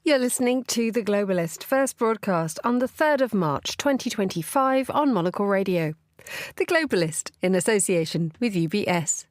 You're listening to The Globalist, first broadcast on the 3rd of March 2025 on Monocle Radio. The Globalist, in association with UBS.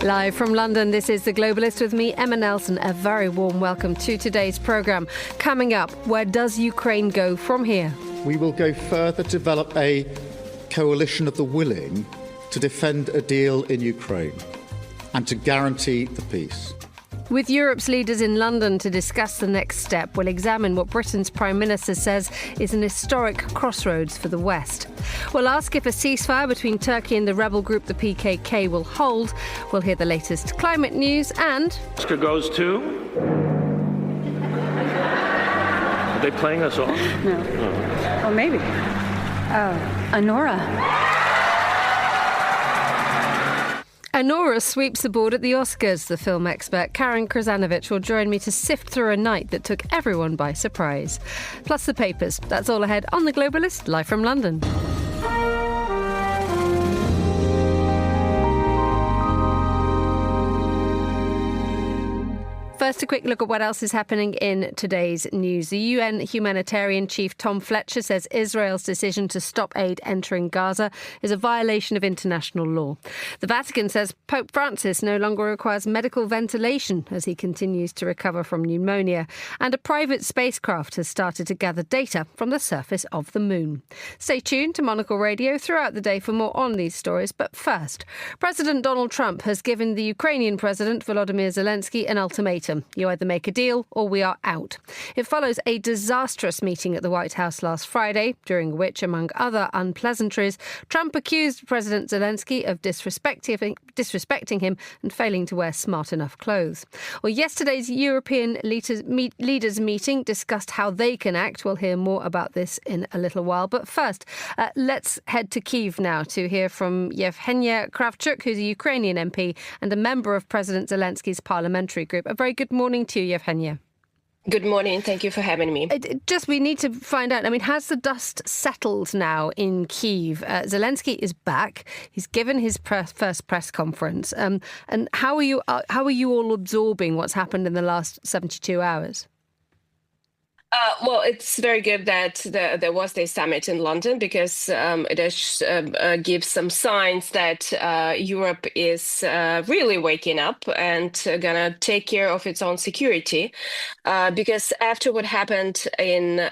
Live from London, this is The Globalist with me, Emma Nelson. A very warm welcome to today's programme. Coming up, where does Ukraine go from here? We will go further to develop a coalition of the willing to defend a deal in Ukraine and to guarantee the peace. With Europe's leaders in London to discuss the next step, we'll examine what Britain's Prime Minister says is an historic crossroads for the West. We'll ask if a ceasefire between Turkey and the rebel group the PKK will hold. We'll hear the latest climate news and... Oscar goes to... Are they playing us off? No. Oh. Well, maybe. Honora. Honora sweeps the board at the Oscars. The film expert Karen Krasanovic will join me to sift through a night that took everyone by surprise. Plus the papers. That's all ahead on The Globalist, live from London. First, a quick look at what else is happening in today's news. The UN humanitarian chief Tom Fletcher says Israel's decision to stop aid entering Gaza is a violation of international law. The Vatican says Pope Francis no longer requires medical ventilation as he continues to recover from pneumonia. And a private spacecraft has started to gather data from the surface of the moon. Stay tuned to Monocle Radio throughout the day for more on these stories. But first, President Donald Trump has given the Ukrainian President Volodymyr Zelensky an ultimatum. You either make a deal or we are out. It follows a disastrous meeting at the White House last Friday, during which, among other unpleasantries, Trump accused President Zelensky of disrespecting him and failing to wear smart enough clothes. Well, yesterday's European leaders meeting discussed how they can act. We'll hear more about this in a little while. But first, let's head to Kyiv now to hear from Yevheniia Kravchuk, who's a Ukrainian MP and a member of President Zelensky's parliamentary group. A very good morning to you, Yevheniia. Good morning. Thank you for having me. We need to find out, has the dust settled now in Kyiv? Zelensky is back. He's given his first press conference. And how are you all absorbing what's happened in the last 72 hours? Well, it's very good that there was this summit in London because it gives some signs that Europe is really waking up and gonna take care of its own security. Because after what happened in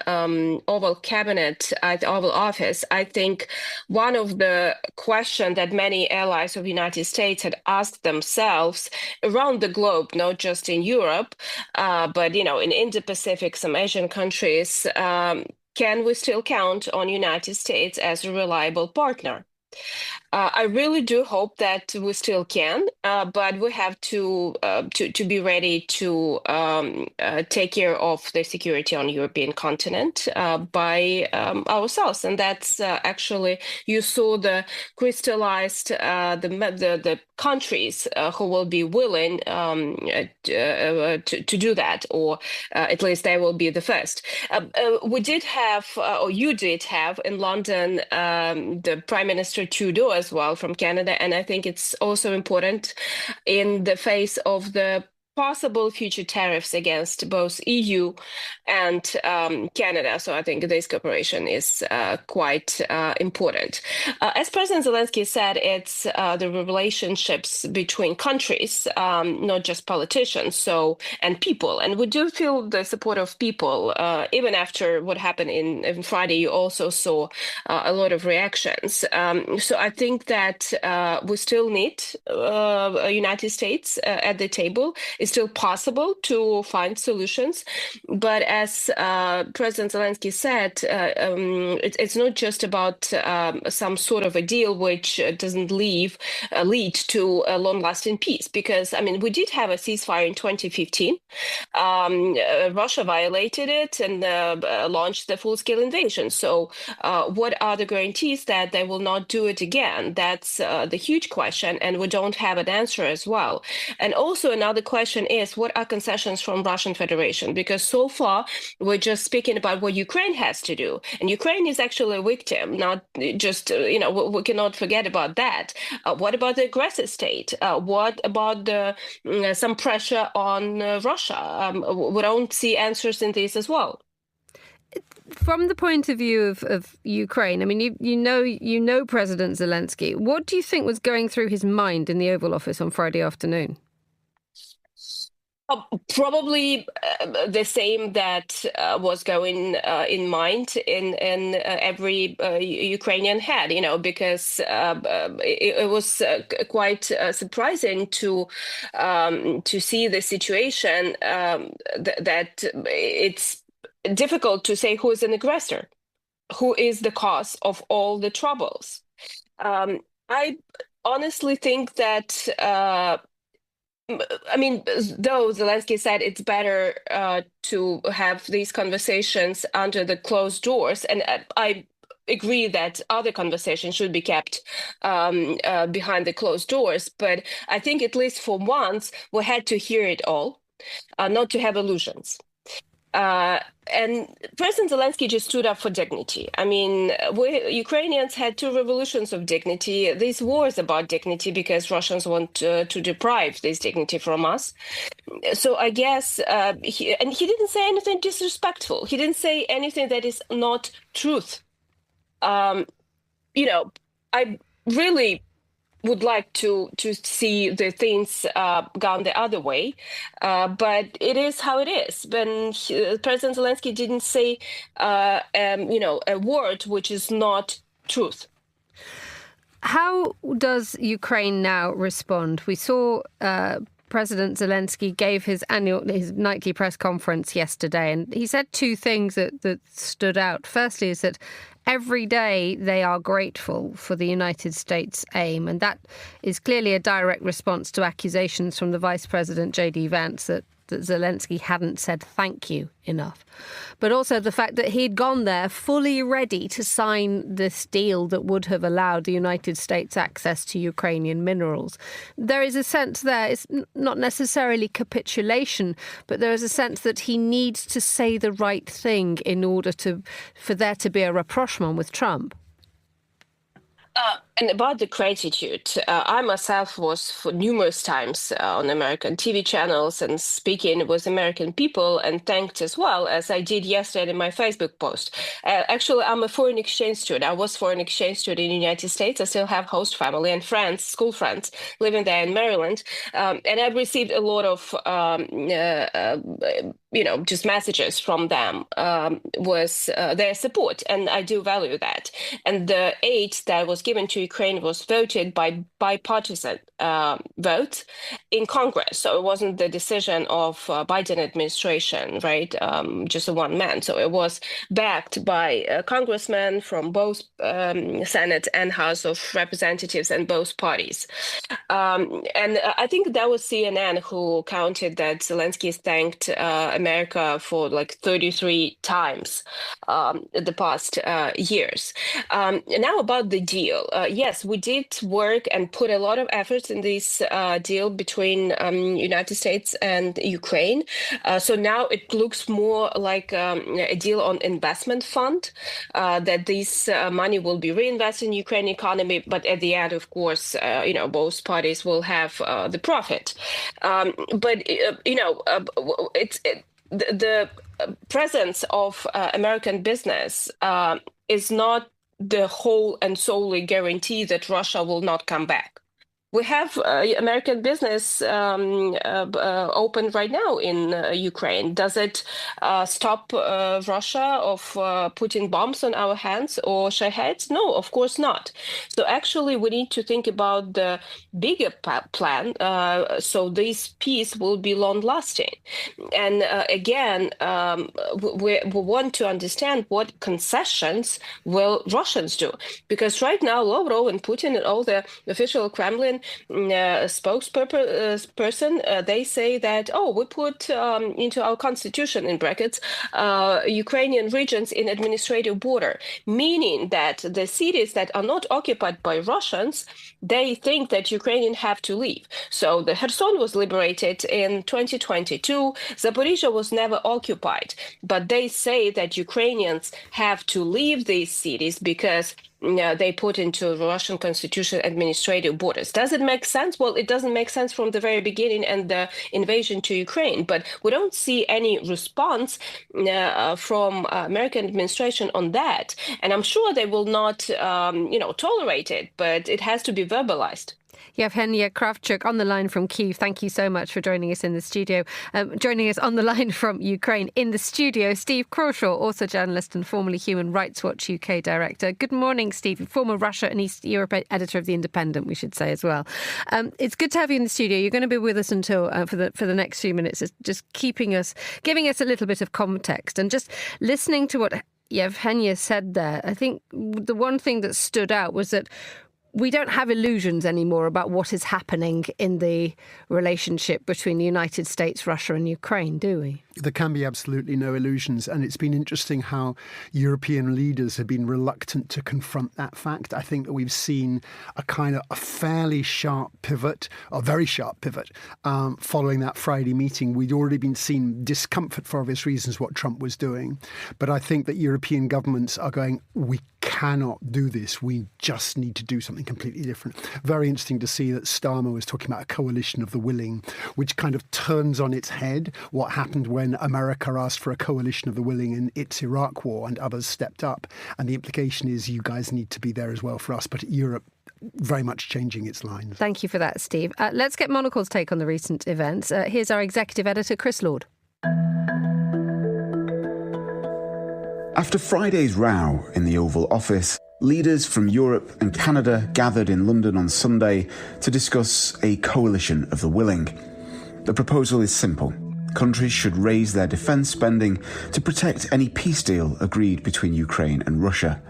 Oval Cabinet at Oval Office, I think one of the questions that many allies of the United States had asked themselves around the globe, not just in Europe, but in Indo-Pacific, some Asian countries, can we still count on United States as a reliable partner? I really do hope that we still can, but we have to be ready to take care of the security on the European continent by ourselves, and that's actually you saw the crystallized the countries who will be willing to do that, or at least they will be the first. We did have, or you did have, in London the Prime Minister Trudeau as well from Canada, and I think it's also important in the face of the possible future tariffs against both EU and Canada. So I think this cooperation is quite important. As President Zelensky said, it's the relationships between countries, not just politicians, and people. And we do feel the support of people. Even after what happened in Friday, you also saw a lot of reactions. So I think that we still need United States at the table, it's still possible to find solutions. But as President Zelensky said, it's not just about some sort of a deal which doesn't lead to a long-lasting peace. Because, I mean, we did have a ceasefire in 2015. Russia violated it and launched the full-scale invasion. So what are the guarantees that they will not do it again? That's the huge question, and we don't have an answer as well. And also another question is, what are concessions from Russian Federation? Because so far we're just speaking about what Ukraine has to do, and Ukraine is actually a victim, not just we cannot forget about that. What about the aggressor state? What about some pressure on Russia? We don't see answers in this as well. From the point of view of Ukraine, I mean, you know President Zelensky. What do you think was going through his mind in the Oval Office on Friday afternoon? Probably the same that was going in mind in every Ukrainian head, because it was quite surprising to see the situation that it's difficult to say who is an aggressor, who is the cause of all the troubles. I honestly think that. Though Zelensky said it's better to have these conversations under the closed doors, and I agree that other conversations should be kept behind the closed doors, but I think at least for once we had to hear it all, not to have illusions. And President Zelensky just stood up for dignity. I mean, we Ukrainians had 2 revolutions of dignity. This war is about dignity because Russians want to deprive this dignity from us. So I guess, he didn't say anything disrespectful. He didn't say anything that is not truth. I really would like to see the things gone the other way, but it is how it is. When President Zelensky didn't say, a word which is not truth. How does Ukraine now respond? We saw President Zelensky gave his nightly press conference yesterday, and he said 2 things that stood out. Firstly is that every day they are grateful for the United States aim, and that is clearly a direct response to accusations from the Vice President J.D. Vance that Zelensky hadn't said thank you enough. But also the fact that he'd gone there fully ready to sign this deal that would have allowed the United States access to Ukrainian minerals. There is a sense there, it's not necessarily capitulation, but there is a sense that he needs to say the right thing in order for there to be a rapprochement with Trump. And about the gratitude, I myself was for numerous times on American TV channels and speaking with American people and thanked as well, as I did yesterday in my Facebook post. Actually, I'm a foreign exchange student. I was foreign exchange student in the United States. I still have host family and friends, school friends, living there in Maryland. And I've received a lot of, just messages from them was their support. And I do value that. And the aid that was given to Ukraine was voted by bipartisan vote in Congress. So it wasn't the decision of Biden administration, right? Just a one man. So it was backed by congressmen from both Senate and House of Representatives and both parties. And I think that was CNN who counted that Zelensky thanked America for like 33 times the past years. Now about the deal. Yes, we did work and put a lot of efforts in this deal between United States and Ukraine. So now it looks more like a deal on investment fund, that this money will be reinvested in Ukrainian economy. But at the end, of course, both parties will have the profit. The presence of American business is not the whole and solely guarantee that Russia will not come back. We have American business open right now in Ukraine. Does it stop Russia of putting bombs on our hands or heads? No, of course not. So actually, we need to think about the bigger plan. So this peace will be long-lasting. And again, we want to understand what concessions will Russians do, because right now Lavrov and Putin and all the official Kremlin spokesperson, they say that, we put into our constitution, in brackets, Ukrainian regions in administrative border, meaning that the cities that are not occupied by Russians, they think that Ukrainians have to leave. So the Kherson was liberated in 2022. Zaporizhzhia was never occupied, but they say that Ukrainians have to leave these cities because they put into Russian constitution administrative borders. Does it make sense? Well, it doesn't make sense from the very beginning and the invasion to Ukraine, but we don't see any response from American administration on that. And I'm sure they will not, tolerate it, but it has to be verbalized. Yevheniia Kravchuk on the line from Kyiv. Thank you so much for joining us in the studio. Joining us on the line from Ukraine in the studio, Steve Crawshaw, also journalist and formerly Human Rights Watch UK director. Good morning, Steve. Former Russia and East Europe editor of The Independent, we should say as well. It's good to have you in the studio. You're going to be with us until for the next few minutes, just giving us a little bit of context and just listening to what Yevheniia said there. I think the one thing that stood out was that we don't have illusions anymore about what is happening in the relationship between the United States, Russia and Ukraine, do we? There can be absolutely no illusions. And it's been interesting how European leaders have been reluctant to confront that fact. I think that we've seen a fairly sharp pivot, or very sharp pivot, following that Friday meeting. We'd already been seeing discomfort for obvious reasons what Trump was doing. But I think that European governments are going, we cannot do this. We just need to do something completely different. Very interesting to see that Starmer was talking about a coalition of the willing, which kind of turns on its head what happened when America asked for a coalition of the willing in its Iraq war and others stepped up. And the implication is you guys need to be there as well for us. But Europe very much changing its lines. Thank you for that, Steve. Let's get Monocle's take on the recent events. Here's our executive editor, Chris Lord. After Friday's row in the Oval Office, leaders from Europe and Canada gathered in London on Sunday to discuss a coalition of the willing. The proposal is simple. Countries should raise their defence spending to protect any peace deal agreed between Ukraine and Russia.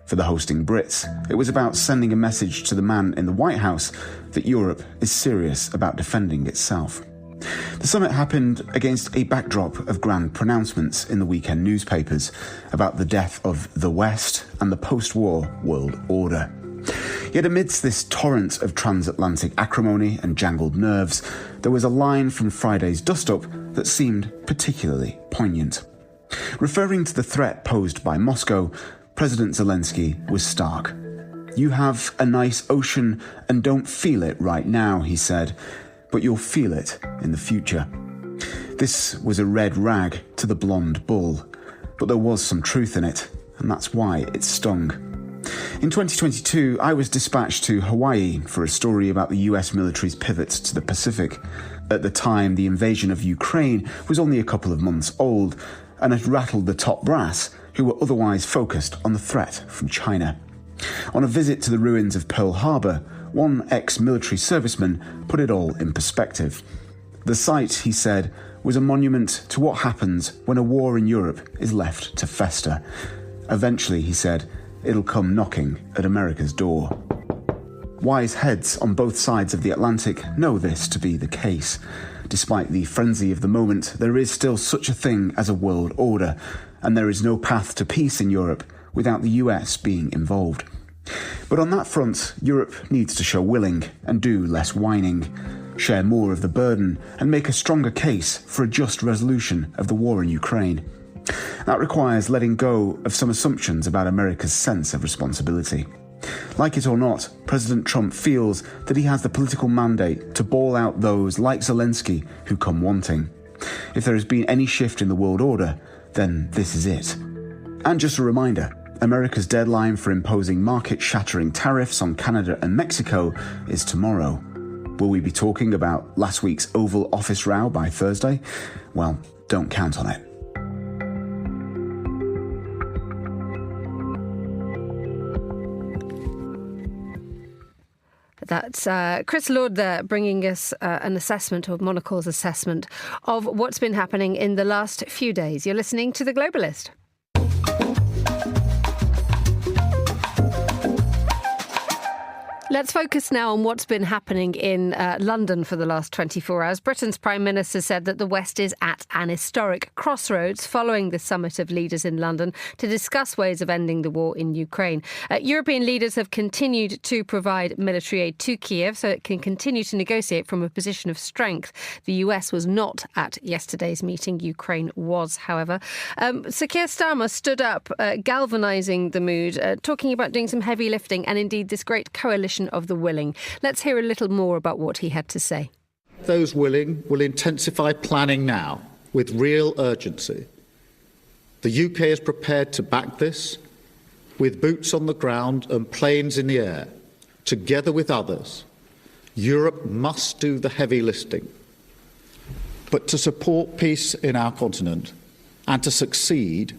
For the hosting Brits, it was about sending a message to the man in the White House that Europe is serious about defending itself. The summit happened against a backdrop of grand pronouncements in the weekend newspapers about the death of the West and the post-war world order. Yet amidst this torrent of transatlantic acrimony and jangled nerves, there was a line from Friday's dust-up that seemed particularly poignant. Referring to the threat posed by Moscow, President Zelensky was stark. "You have a nice ocean and don't feel it right now," he said, "but you'll feel it in the future." This was a red rag to the blonde bull, but there was some truth in it, and that's why it stung. In 2022, I was dispatched to Hawaii for a story about the US military's pivot to the Pacific. At the time, the invasion of Ukraine was only a couple of months old, and it rattled the top brass, who were otherwise focused on the threat from China. On a visit to the ruins of Pearl Harbor, one ex-military serviceman put it all in perspective. The site, he said, was a monument to what happens when a war in Europe is left to fester. Eventually, he said, it'll come knocking at America's door. Wise heads on both sides of the Atlantic know this to be the case. Despite the frenzy of the moment, there is still such a thing as a world order, and there is no path to peace in Europe without the US being involved. But on that front, Europe needs to show willing and do less whining, share more of the burden and make a stronger case for a just resolution of the war in Ukraine. That requires letting go of some assumptions about America's sense of responsibility. Like it or not, President Trump feels that he has the political mandate to bawl out those like Zelensky who come wanting. If there has been any shift in the world order, then this is it. And just a reminder, America's deadline for imposing market-shattering tariffs on Canada and Mexico is tomorrow. Will we be talking about last week's Oval Office row by Thursday? Well, don't count on it. That's Chris Lord there, bringing us an assessment, or Monocle's assessment, of what's been happening in the last few days. You're listening to The Globalist. Let's focus now on what's been happening in London for the last 24 hours. Britain's Prime Minister said that the West is at an historic crossroads following the summit of leaders in London to discuss ways of ending the war in Ukraine. European leaders have continued to provide military aid to Kiev so it can continue to negotiate from a position of strength. The US was not at yesterday's meeting. Ukraine was, however. Sir Keir Starmer stood up, galvanising the mood, talking about doing some heavy lifting and indeed this great coalition of the willing. Let's hear a little more about what he had to say. Those willing will intensify planning now with real urgency. The UK is prepared to back this with boots on the ground and planes in the air. Together with others, Europe must do the heavy lifting. But to support peace in our continent and to succeed,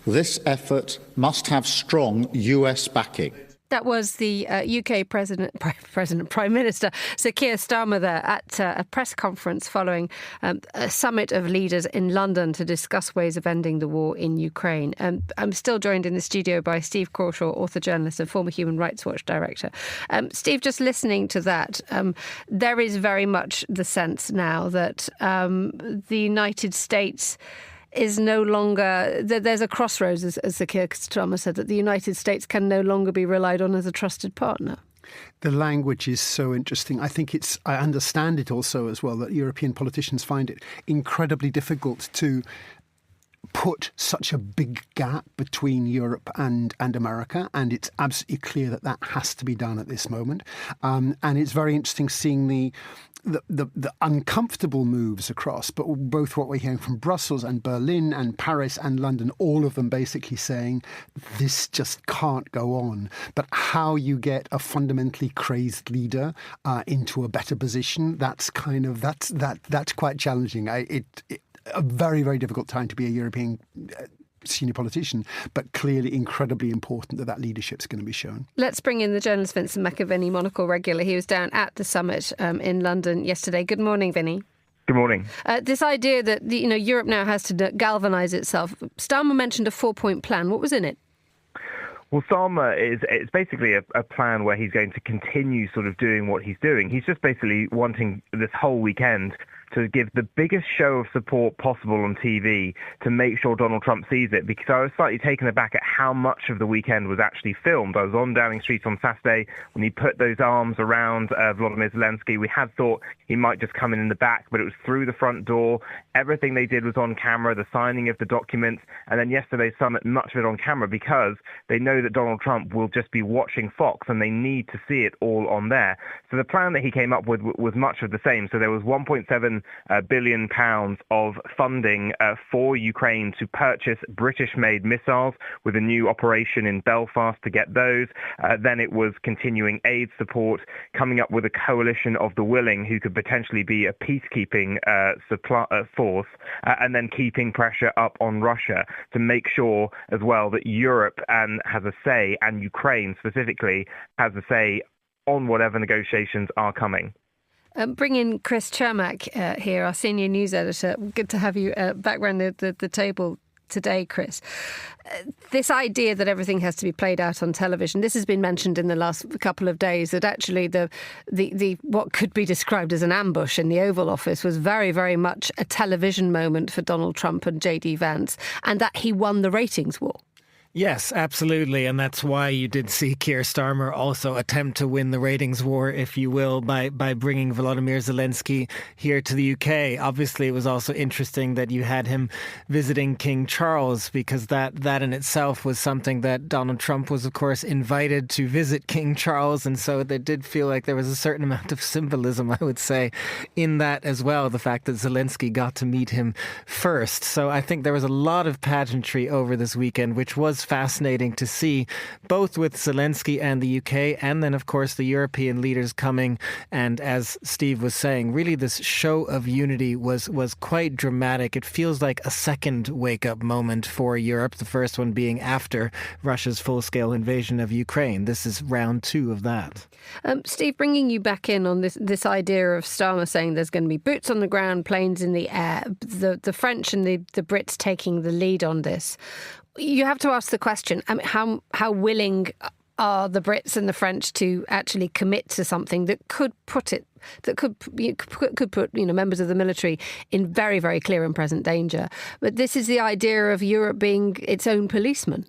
this effort must have strong US backing. That was the UK Prime Minister Sir Keir Starmer there at a press conference following a summit of leaders in London to discuss ways of ending the war in Ukraine. I'm still joined in the studio by Steve Crawshaw, author, journalist and former Human Rights Watch director. Steve, just listening to that, there is very much the sense now that the United States is no longer, there's a crossroads, as Sir Keir Starmer said, that the United States can no longer be relied on as a trusted partner. The language is so interesting. I understand it also as well that European politicians find it incredibly difficult to put such a big gap between Europe and America, and it's absolutely clear that has to be done at this moment. And it's very interesting seeing the uncomfortable moves across, but both what we're hearing from Brussels and Berlin and Paris and London, all of them basically saying this just can't go on. But how you get a fundamentally crazed leader into a better position, that's quite challenging. A very, very difficult time to be a European senior politician, but clearly incredibly important that leadership's going to be shown. Let's bring in the journalist Vincent McAviney, Monocle regular. He was down at the summit in London yesterday. Good morning, Vinny. Good morning. This idea that Europe now has to galvanise itself. Starmer mentioned a 4-point plan. What was in it? Well, Starmer it's basically a plan where he's going to continue sort of doing what he's doing. He's just basically wanting this whole weekend to give the biggest show of support possible on TV to make sure Donald Trump sees it, because I was slightly taken aback at how much of the weekend was actually filmed. I was on Downing Street on Saturday when he put those arms around Volodymyr Zelensky. We had thought he might just come in the back, but it was through the front door. Everything they did was on camera, the signing of the documents, and then yesterday's summit, much of it on camera, because they know that Donald Trump will just be watching Fox and they need to see it all on there. So the plan that he came up with was much of the same. So there was 1.7 billion pounds of funding for Ukraine to purchase British-made missiles, with a new operation in Belfast to get those. Then it was continuing aid support, coming up with a coalition of the willing who could potentially be a peacekeeping force, and then keeping pressure up on Russia to make sure as well that Europe has a say, and Ukraine specifically has a say on whatever negotiations are coming. Bring in Chris Chermak here, our senior news editor. Good to have you back around the table today, Chris. This idea that everything has to be played out on television, this has been mentioned in the last couple of days, that actually the what could be described as an ambush in the Oval Office was very, very much a television moment for Donald Trump and J.D. Vance, and that he won the ratings war. Yes, absolutely. And that's why you did see Keir Starmer also attempt to win the ratings war, if you will, by bringing Volodymyr Zelensky here to the UK. Obviously, it was also interesting that you had him visiting King Charles, because that in itself was something that Donald Trump was, of course, invited to visit King Charles. And so it did feel like there was a certain amount of symbolism, I would say, in that as well, the fact that Zelensky got to meet him first. So I think there was a lot of pageantry over this weekend, which was was fascinating to see, both with Zelensky and the UK, and then, of course, the European leaders coming. And as Steve was saying, really this show of unity was quite dramatic. It feels like a second wake-up moment for Europe, the first one being after Russia's full-scale invasion of Ukraine. This is round 2 of that. Steve, bringing you back in on this idea of Starmer saying there's going to be boots on the ground, planes in the air, the French and the Brits taking the lead on this. You have to ask the question, how willing are the Brits and the French to actually commit to something that could put members of the military in very, very clear and present danger? But this is the idea of Europe being its own policeman.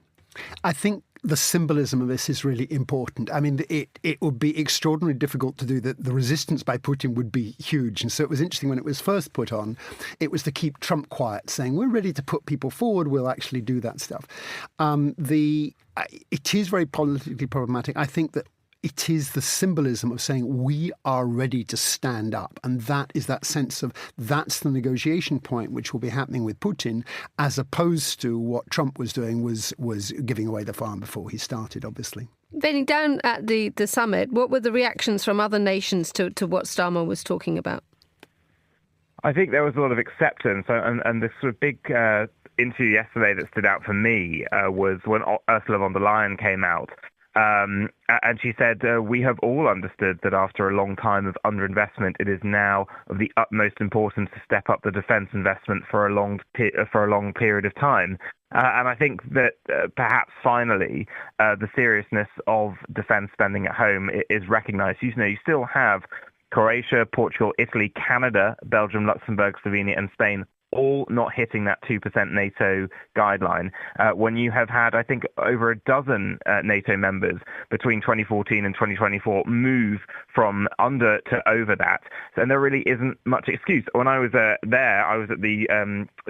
I think the symbolism of this is really important. I mean, it would be extraordinarily difficult to do that. The resistance by Putin would be huge. And so it was interesting when it was first put on, it was to keep Trump quiet, saying, we're ready to put people forward, we'll actually do that stuff. It is very politically problematic. I think that it is the symbolism of saying we are ready to stand up. And that is that sense of that's the negotiation point which will be happening with Putin, as opposed to what Trump was doing was giving away the farm before he started, obviously. Benny, down at the summit, what were the reactions from other nations to what Starmer was talking about? I think there was a lot of acceptance, and this sort of big interview yesterday that stood out for me was when Ursula von der Leyen came out. And she said, we have all understood that after a long time of underinvestment, it is now of the utmost importance to step up the defence investment for a long period of time. And I think that perhaps finally the seriousness of defence spending at home is recognised. You still have Croatia, Portugal, Italy, Canada, Belgium, Luxembourg, Slovenia and Spain all not hitting that 2% NATO guideline, when you have had, I think, over a dozen NATO members between 2014 and 2024 move from under to over that. And there really isn't much excuse. When I was there, I was at the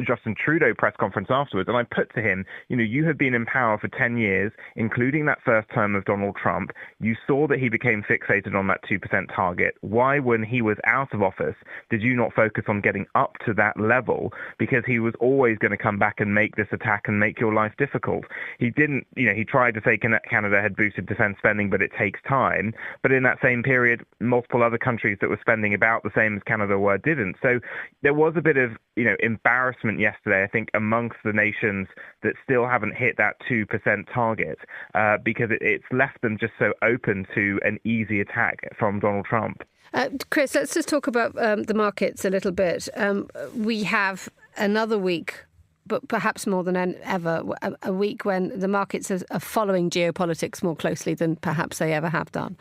Justin Trudeau press conference afterwards, and I put to him, you have been in power for 10 years, including that first term of Donald Trump. You saw that he became fixated on that 2% target. Why, when he was out of office, did you not focus on getting up to that level? Because he was always going to come back and make this attack and make your life difficult. He didn't, he tried to say Canada had boosted defence spending, but it takes time. But in that same period, multiple other countries that were spending about the same as Canada were didn't. So there was a bit of, embarrassment yesterday, I think, amongst the nations that still haven't hit that 2% target, because it's left them just so open to an easy attack from Donald Trump. Chris, let's just talk about the markets a little bit. We have another week, but perhaps more than ever, a week when the markets are following geopolitics more closely than perhaps they ever have done.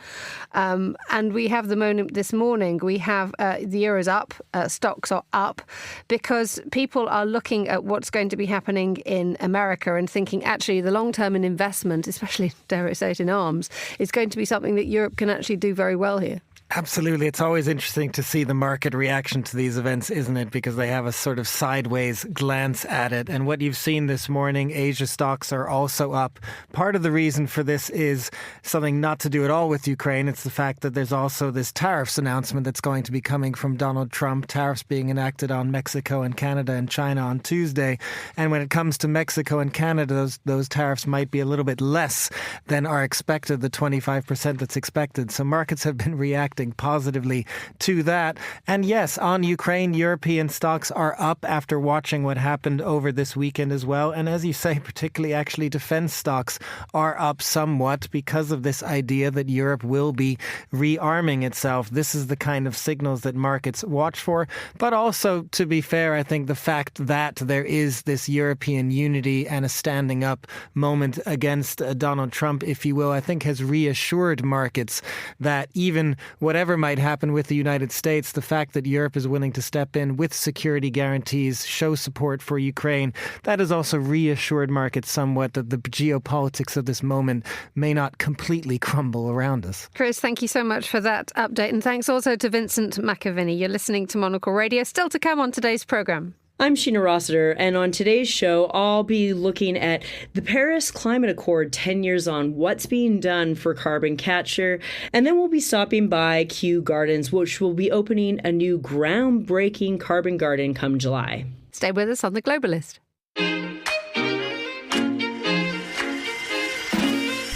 And we have the moment this morning, we have the euro's up, stocks are up, because people are looking at what's going to be happening in America and thinking, actually, the long-term investment, especially, dare I say it, in arms, is going to be something that Europe can actually do very well here. Absolutely. It's always interesting to see the market reaction to these events, isn't it? Because they have a sort of sideways glance at it. And what you've seen this morning, Asia stocks are also up. Part of the reason for this is something not to do at all with Ukraine. It's the fact that there's also this tariffs announcement that's going to be coming from Donald Trump, tariffs being enacted on Mexico and Canada and China on Tuesday. And when it comes to Mexico and Canada, those tariffs might be a little bit less than are expected, the 25% that's expected. So markets have been reacting positively to that. And yes, on Ukraine, European stocks are up after watching what happened over this weekend as well. And as you say, particularly actually defense stocks are up somewhat because of this idea that Europe will be rearming itself. This is the kind of signals that markets watch for. But also, to be fair, I think the fact that there is this European unity and a standing up moment against Donald Trump, if you will, I think has reassured markets that even whatever might happen with the United States, the fact that Europe is willing to step in with security guarantees, show support for Ukraine, that has also reassured markets somewhat that the geopolitics of this moment may not completely crumble around us. Chris, thank you so much for that update. And thanks also to Vincent McAviney. You're listening to Monocle Radio. Still to come on today's programme. I'm Sheena Rossiter, and on today's show, I'll be looking at the Paris Climate Accord 10 years on, what's being done for carbon capture, and then we'll be stopping by Kew Gardens, which will be opening a new groundbreaking carbon garden come July. Stay with us on The Globalist.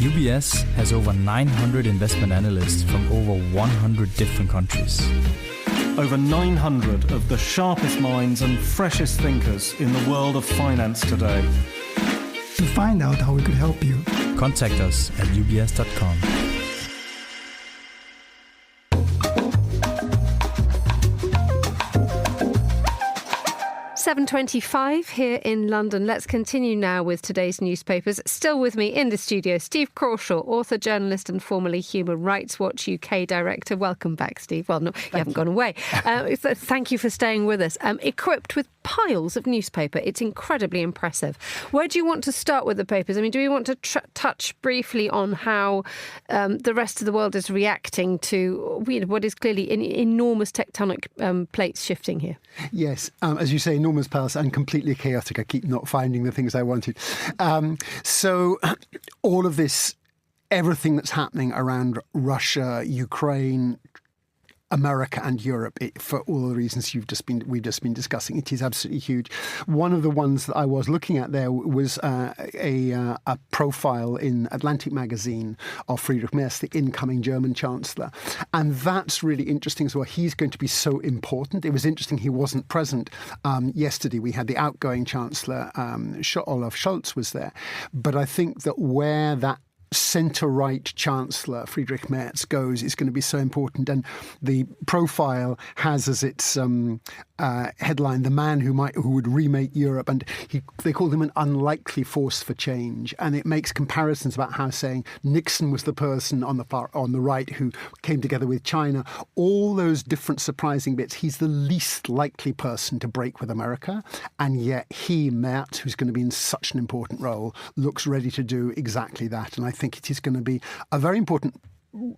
UBS has over 900 investment analysts from over 100 different countries. Over 900 of the sharpest minds and freshest thinkers in the world of finance today. To find out how we could help you, contact us at ubs.com. 7:25 here in London. Let's continue now with today's newspapers. Still with me in the studio, Steve Crawshaw, author, journalist and formerly Human Rights Watch UK director. Welcome back, Steve. Well, no, you haven't gone away. Thank you for staying with us. Equipped with piles of newspaper. It's incredibly impressive. Where do you want to start with the papers? I mean, do we want to touch briefly on how the rest of the world is reacting to what is clearly enormous tectonic plates shifting here? Yes, as you say, enormous piles and completely chaotic. I keep not finding the things I wanted. So all of this, everything that's happening around Russia, Ukraine, America and Europe, for all the reasons we've just been discussing, it is absolutely huge. One of the ones that I was looking at there was a profile in Atlantic magazine of Friedrich Merz, the incoming German Chancellor, and that's really interesting as well. He's going to be so important. It was interesting he wasn't present yesterday. We had the outgoing Chancellor Olaf Scholz was there, but I think that where that centre-right Chancellor Friedrich Merz goes is going to be so important. And the profile has as its headline the man who would remake Europe, and they called him an unlikely force for change. And it makes comparisons about how saying Nixon was the person on the right who came together with China. All those different surprising bits. He's the least likely person to break with America, and yet he, Merz, who's going to be in such an important role, looks ready to do exactly that. And I think it is going to be a very important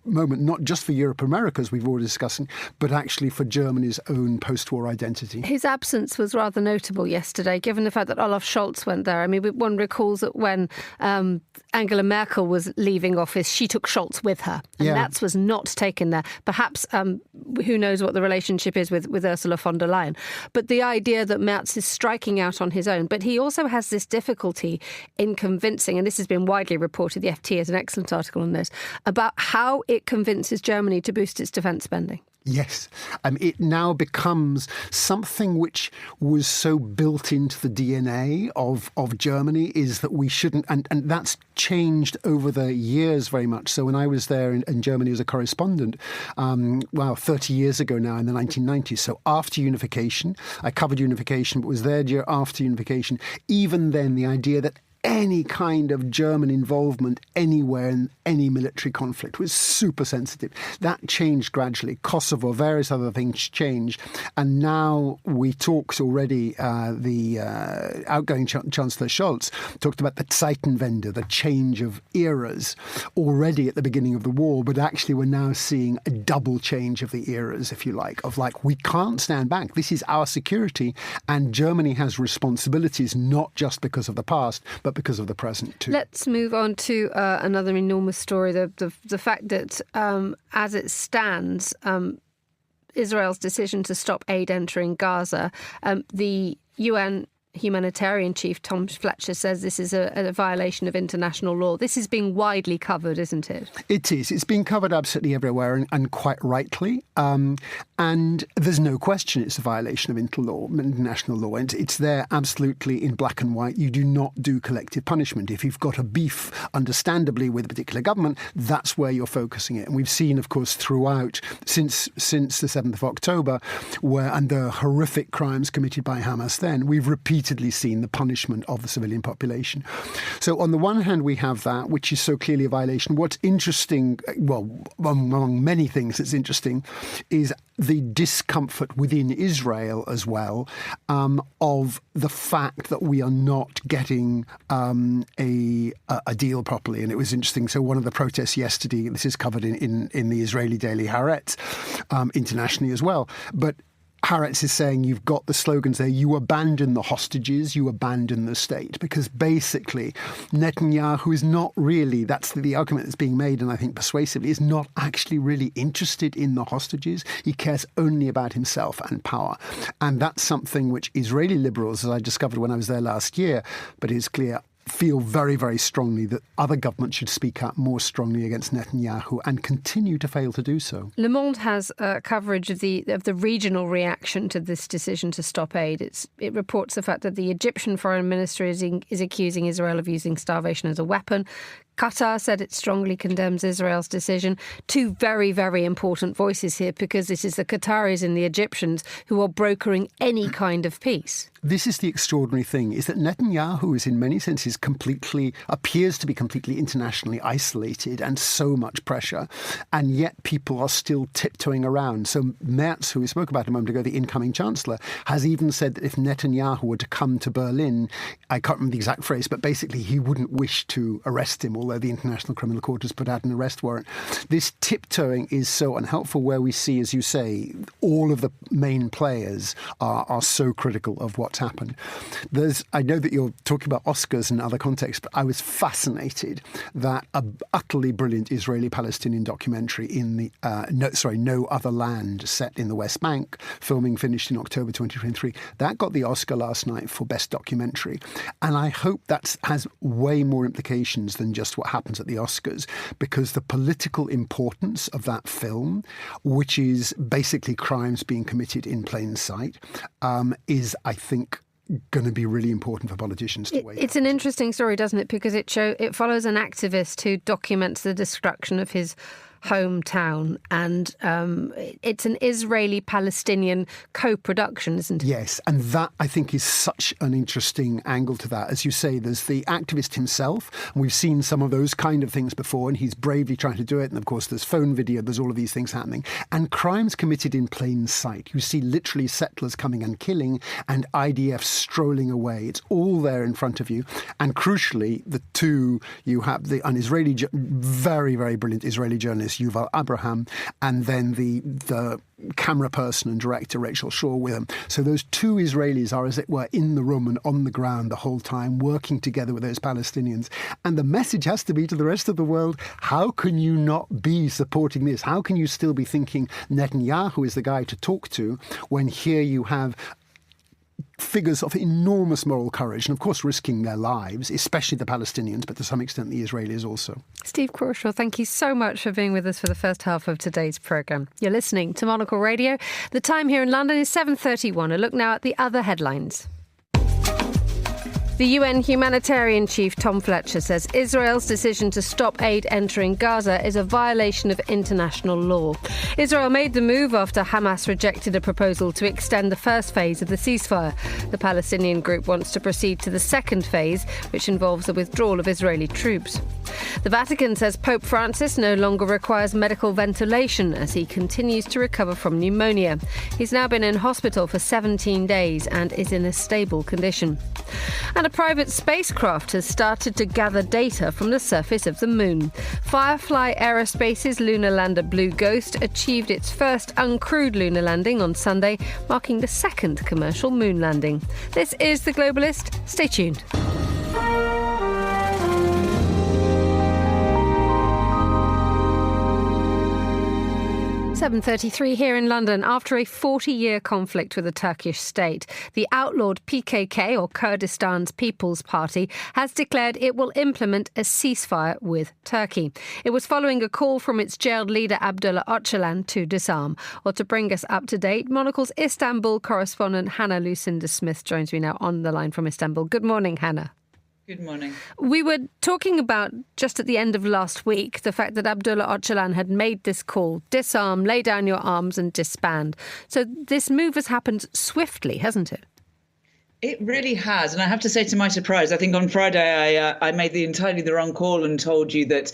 moment, not just for Europe and America, as we've already discussed, but actually for Germany's own post-war identity. His absence was rather notable yesterday, given the fact that Olaf Scholz went there. I mean, one recalls that when Angela Merkel was leaving office, she took Scholz with her, and Merz was not taken there. Perhaps, who knows what the relationship is with Ursula von der Leyen. But the idea that Merz is striking out on his own, but he also has this difficulty in convincing, and this has been widely reported, the FT has an excellent article on this, about how it convinces Germany to boost its defence spending. Yes. It now becomes something which was so built into the DNA of Germany, is that we shouldn't, and that's changed over the years very much. So when I was there in Germany as a correspondent, 30 years ago now in the 1990s, so after unification, I covered unification, but was there the year after unification. Even then, the idea that any kind of German involvement anywhere in any military conflict was super sensitive. That changed gradually. Kosovo, various other things changed. And now we talked already, the outgoing Chancellor Scholz talked about the Zeitenwende, the change of eras, already at the beginning of the war. But actually we're now seeing a double change of the eras, if you like, of like, we can't stand back. This is our security. And Germany has responsibilities, not just because of the past, but because of the present too. Let's move on to another enormous story, the fact that as it stands, Israel's decision to stop aid entering Gaza, the UN humanitarian chief Tom Fletcher says this is a violation of international law. This is being widely covered, isn't it? It is. It's being covered absolutely everywhere, and quite rightly. And there's no question it's a violation of international law. And it's there absolutely in black and white. You do not do collective punishment. If you've got a beef, understandably, with a particular government, that's where you're focusing it. And we've seen, of course, throughout, since the 7th of October, and the horrific crimes committed by Hamas then, we've repeatedly seen the punishment of the civilian population. So on the one hand, we have that, which is so clearly a violation. What's interesting, well, among many things that's interesting, is the discomfort within Israel as well of the fact that we are not getting a deal properly. And it was interesting. So one of the protests yesterday, this is covered in the Israeli daily Haaretz, internationally as well, but Haaretz is saying you've got the slogans there, you abandon the hostages, you abandon the state, because basically Netanyahu is not really, that's the argument that's being made, and I think persuasively, is not actually really interested in the hostages. He cares only about himself and power. And that's something which Israeli liberals, as I discovered when I was there last year, but it's clear, feel very, very strongly that other governments should speak up more strongly against Netanyahu and continue to fail to do so. Le Monde has coverage of the regional reaction to this decision to stop aid. It reports the fact that the Egyptian foreign minister is accusing Israel of using starvation as a weapon. Qatar said it strongly condemns Israel's decision. Two very, very important voices here, because it is the Qataris and the Egyptians who are brokering any kind of peace. This is the extraordinary thing, is that Netanyahu is in many senses appears to be completely internationally isolated and so much pressure, and yet people are still tiptoeing around. So Merz, who we spoke about a moment ago, the incoming chancellor, has even said that if Netanyahu were to come to Berlin, I can't remember the exact phrase, but basically he wouldn't wish to arrest him, although the International Criminal Court has put out an arrest warrant. This tiptoeing is so unhelpful, where we see, as you say, all of the main players are so critical of what's happened. I know that you're talking about Oscars and other contexts, but I was fascinated that an utterly brilliant Israeli-Palestinian documentary in the No Other Land, set in the West Bank, filming finished in October 2023, that got the Oscar last night for Best Documentary. And I hope that has way more implications than just what happens at the Oscars, because the political importance of that film, which is basically crimes being committed in plain sight, is, I think, going to be really important for politicians to wait. It's an interesting story, doesn't it? Because it follows an activist who documents the destruction of his hometown, and it's an Israeli-Palestinian co-production, isn't it? Yes, and that, I think, is such an interesting angle to that. As you say, there's the activist himself, and we've seen some of those kind of things before, and he's bravely trying to do it, and of course there's phone video, there's all of these things happening, and crimes committed in plain sight. You see literally settlers coming and killing, and IDF strolling away. It's all there in front of you, and crucially, you have an Israeli, very, very brilliant Israeli journalist, Yuval Abraham, and then the camera person and director Rachel Shaw with him. So those two Israelis are, as it were, in the room and on the ground the whole time, working together with those Palestinians. And the message has to be to the rest of the world, how can you not be supporting this? How can you still be thinking Netanyahu is the guy to talk to, when here you have figures of enormous moral courage and, of course, risking their lives, especially the Palestinians, but to some extent the Israelis also. Steve Crawshaw, thank you so much for being with us for the first half of today's programme. You're listening to Monocle Radio. The time here in London is 7:31. A look now at the other headlines. The UN humanitarian chief Tom Fletcher says Israel's decision to stop aid entering Gaza is a violation of international law. Israel made the move after Hamas rejected a proposal to extend the first phase of the ceasefire. The Palestinian group wants to proceed to the second phase, which involves the withdrawal of Israeli troops. The Vatican says Pope Francis no longer requires medical ventilation as he continues to recover from pneumonia. He's now been in hospital for 17 days and is in a stable condition. And a private spacecraft has started to gather data from the surface of the moon. Firefly Aerospace's lunar lander Blue Ghost achieved its first uncrewed lunar landing on Sunday, marking the second commercial moon landing. This is The Globalist. Stay tuned. 7:33 here in London. After a 40-year conflict with the Turkish state, the outlawed PKK, or Kurdistan's People's Party, has declared it will implement a ceasefire with Turkey. It was following a call from its jailed leader Abdullah Öcalan to disarm. Well, to bring us up to date, Monocle's Istanbul correspondent Hannah Lucinda Smith joins me now on the line from Istanbul. Good morning, Hannah. Good morning. We were talking about, just at the end of last week, the fact that Abdullah Öcalan had made this call: disarm, lay down your arms and disband. So this move has happened swiftly, hasn't it? It really has. And I have to say, to my surprise, I think on Friday I made entirely the wrong call and told you that,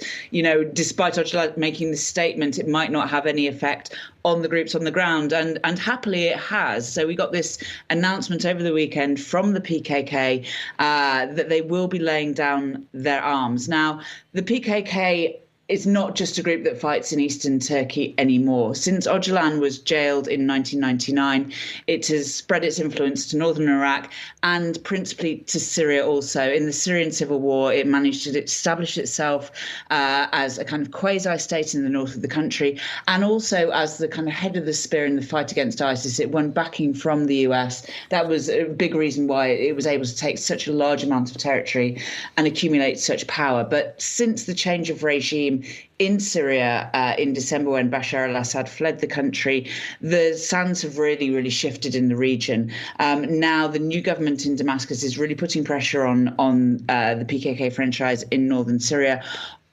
despite Öcalan making this statement, it might not have any effect on the groups on the ground. And happily it has. So we got this announcement over the weekend from the PKK that they will be laying down their arms. Now, the PKK it's not just a group that fights in eastern Turkey anymore. Since Öcalan was jailed in 1999, it has spread its influence to northern Iraq and principally to Syria also. In the Syrian civil war, it managed to establish itself as a kind of quasi-state in the north of the country, and also as the kind of head of the spear in the fight against ISIS. It won backing from the US. That was a big reason why it was able to take such a large amount of territory and accumulate such power. But since the change of regime in Syria in December, when Bashar al-Assad fled the country, the sands have really, really shifted in the region. Now the new government in Damascus is really putting pressure on the PKK franchise in northern Syria,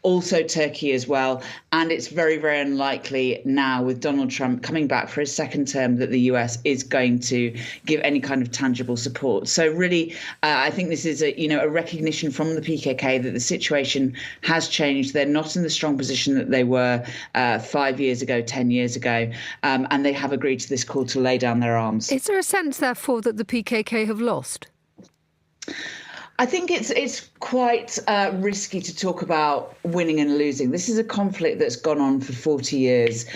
also Turkey as well. And it's very, very unlikely now, with Donald Trump coming back for his second term, that the US is going to give any kind of tangible support. So really, I think this is a recognition from the PKK that the situation has changed. They're not in the strong position that they were 5 years ago, 10 years ago, and they have agreed to this call to lay down their arms. Is there a sense, therefore, that the PKK have lost? I think it's quite risky to talk about winning and losing. This is a conflict that's gone on for 40 years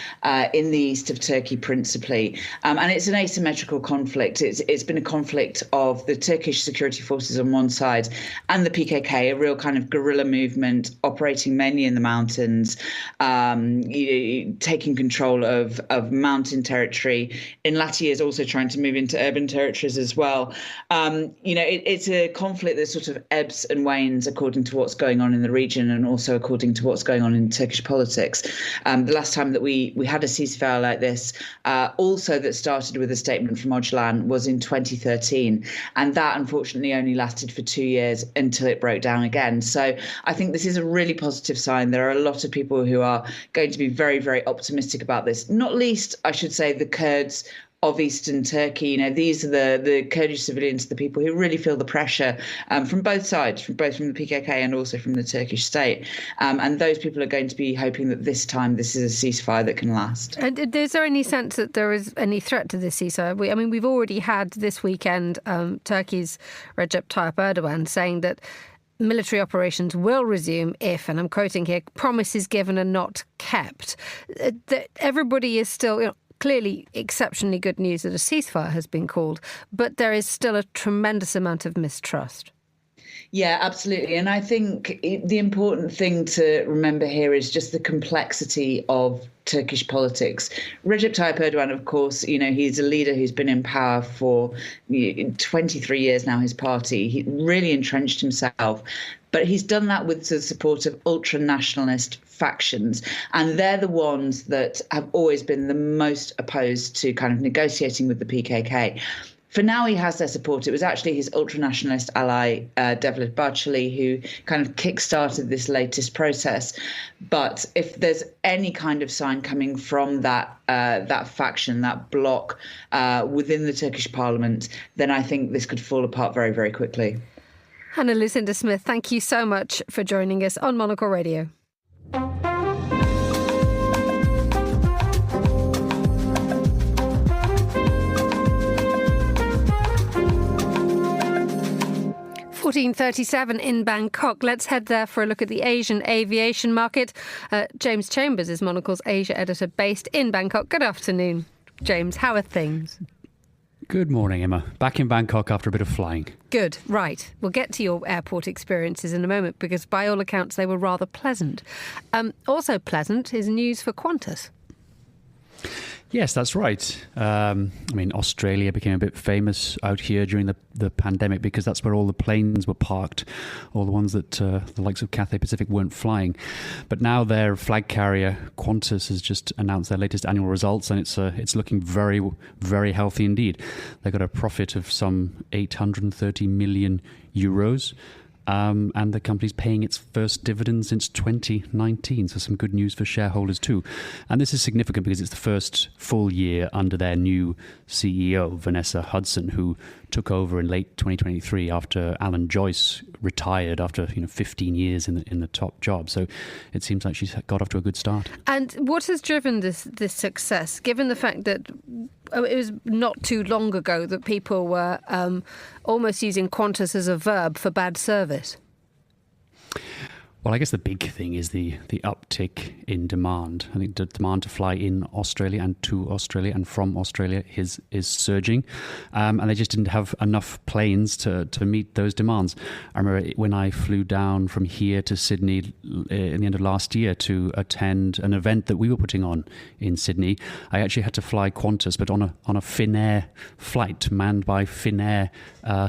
in the east of Turkey, principally, and it's an asymmetrical conflict. It's been a conflict of the Turkish security forces on one side and the PKK, a real kind of guerrilla movement operating mainly in the mountains, taking control of mountain territory. In latter years, also trying to move into urban territories as well. It's a conflict that sort of ebbs and wanes according to what's going on in the region and also according to what's going on in Turkish politics. The last time that we had a ceasefire like this, also that started with a statement from Öcalan, was in 2013. And that unfortunately only lasted for 2 years until it broke down again. So I think this is a really positive sign. There are a lot of people who are going to be very, very optimistic about this, not least, I should say, the Kurds of eastern Turkey. These are the Kurdish civilians, the people who really feel the pressure from both sides, both from the PKK and also from the Turkish state. And those people are going to be hoping that this time this is a ceasefire that can last. And is there any sense that there is any threat to this ceasefire? We've already had this weekend Turkey's Recep Tayyip Erdogan saying that military operations will resume if, and I'm quoting here, promises given and not kept. That everybody is still, clearly exceptionally good news that a ceasefire has been called, but there is still a tremendous amount of mistrust. Yeah, absolutely. And I think the important thing to remember here is just the complexity of Turkish politics. Recep Tayyip Erdogan, of course, he's a leader who's been in power for 23 years now, his party. He really entrenched himself. But he's done that with the support of ultra-nationalist factions. And they're the ones that have always been the most opposed to kind of negotiating with the PKK. For now, he has their support. It was actually his ultra-nationalist ally, Devlet Bahçeli, who kind of kick-started this latest process. But if there's any kind of sign coming from that faction, that bloc within the Turkish parliament, then I think this could fall apart very, very quickly. Hannah Lucinda Smith, thank you so much for joining us on Monocle Radio. $14.37 in Bangkok. Let's head there for a look at the Asian aviation market. James Chambers is Monocle's Asia editor based in Bangkok. Good afternoon, James. How are things? Good morning, Emma. Back in Bangkok after a bit of flying. Good. Right. We'll get to your airport experiences in a moment because by all accounts they were rather pleasant. Also pleasant is news for Qantas. Yes, that's right. Australia became a bit famous out here during the pandemic because that's where all the planes were parked, all the ones that the likes of Cathay Pacific weren't flying. But now their flag carrier, Qantas, has just announced their latest annual results, and it's looking very, very healthy indeed. They got a profit of some 830 million euros. And the company's paying its first dividend since 2019, so some good news for shareholders too. And this is significant because it's the first full year under their new CEO, Vanessa Hudson, who took over in late 2023 after Alan Joyce retired after 15 years in the top job. So it seems like she's got off to a good start. And what has driven this success, given the fact that it was not too long ago that people were almost using Qantas as a verb for bad service? Well, I guess the big thing is the uptick in demand. I think the demand to fly in Australia and to Australia and from Australia is surging, and they just didn't have enough planes to meet those demands. I remember when I flew down from here to Sydney in the end of last year to attend an event that we were putting on in Sydney. I actually had to fly Qantas, but on a Finnair flight manned by Finnair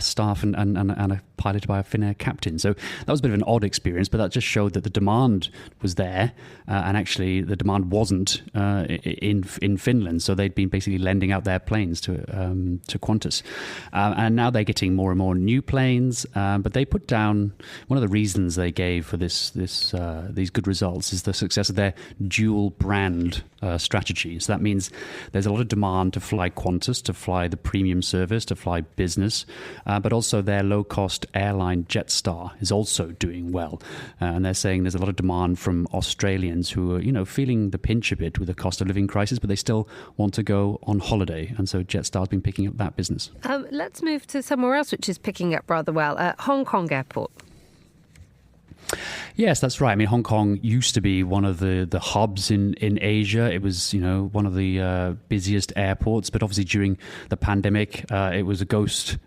staff and piloted by a Finnair captain. So that was a bit of an odd experience, but that just showed that the demand was there, and actually the demand wasn't in Finland. So they'd been basically lending out their planes to Qantas, and now they're getting more and more new planes. But they put down one of the reasons they gave for these good results is the success of their dual brand strategy. So that means there's a lot of demand to fly Qantas, to fly the premium service, to fly business, but also their low-cost airline Jetstar is also doing well. And they're saying there's a lot of demand from Australians who are, feeling the pinch a bit with the cost of living crisis, but they still want to go on holiday. And so Jetstar's been picking up that business. Let's move to somewhere else which is picking up rather well, Hong Kong Airport. Yes, that's right. I mean, Hong Kong used to be one of the hubs in Asia. It was, one of the busiest airports. But obviously, during the pandemic, it was a ghost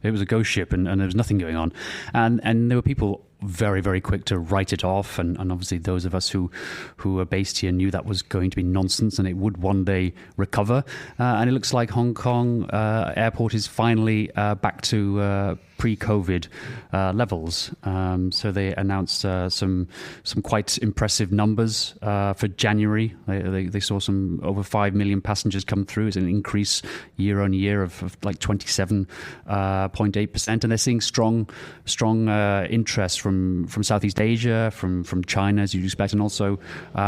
ship, and there was nothing going on. And there were people very, very quick to write it off. And obviously, those of us who are based here knew that was going to be nonsense, and it would one day recover. And it looks like Hong Kong Airport is finally back to pre-COVID levels. So they announced some quite impressive numbers for January. They saw some over 5 million passengers come through. It's an increase year on year of like 27.8%. And they're seeing strong interest from Southeast Asia, from China, as you'd expect, and also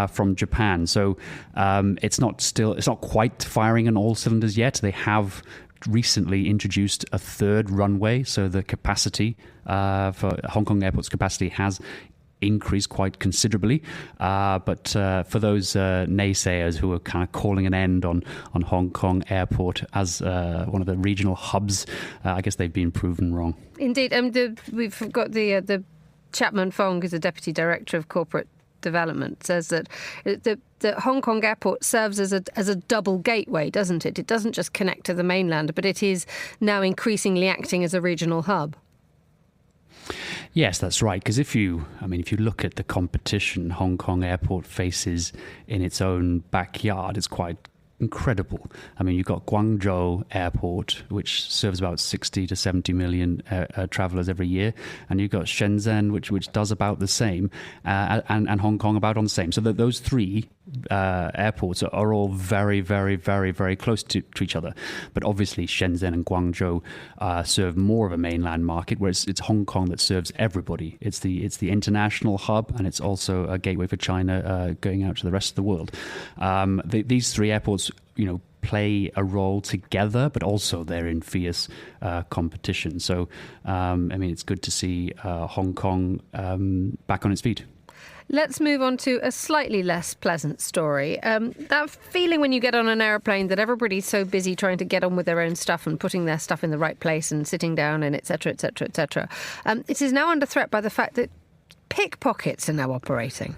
from Japan. So it's not quite firing on all cylinders yet. They have recently introduced a third runway, so the capacity for Hong Kong Airport's capacity has increased quite considerably. But for those naysayers who are kind of calling an end on Hong Kong Airport as one of the regional hubs, I guess they've been proven wrong. Indeed. We've got the Chapman Fong, who's the Deputy Director of Corporate Development, says that the Hong Kong Airport serves as a double gateway, doesn't it? It doesn't just connect to the mainland, but it is now increasingly acting as a regional hub. Yes, that's right. Because if you look at the competition Hong Kong Airport faces in its own backyard, it's quite incredible. I mean, you've got Guangzhou Airport, which serves about 60 to 70 million travellers every year, and you've got Shenzhen, which does about the same, and Hong Kong about on the same. So those three airports are all very, very, very, very close to each other. But obviously, Shenzhen and Guangzhou serve more of a mainland market, whereas it's Hong Kong that serves everybody. It's the international hub, and it's also a gateway for China going out to the rest of the world. These three airports, play a role together, but also they're in fierce competition. So, it's good to see Hong Kong back on its feet. Let's move on to a slightly less pleasant story. That feeling when you get on an aeroplane that everybody's so busy trying to get on with their own stuff and putting their stuff in the right place and sitting down and et cetera, et cetera, et cetera. It is now under threat by the fact that pickpockets are now operating.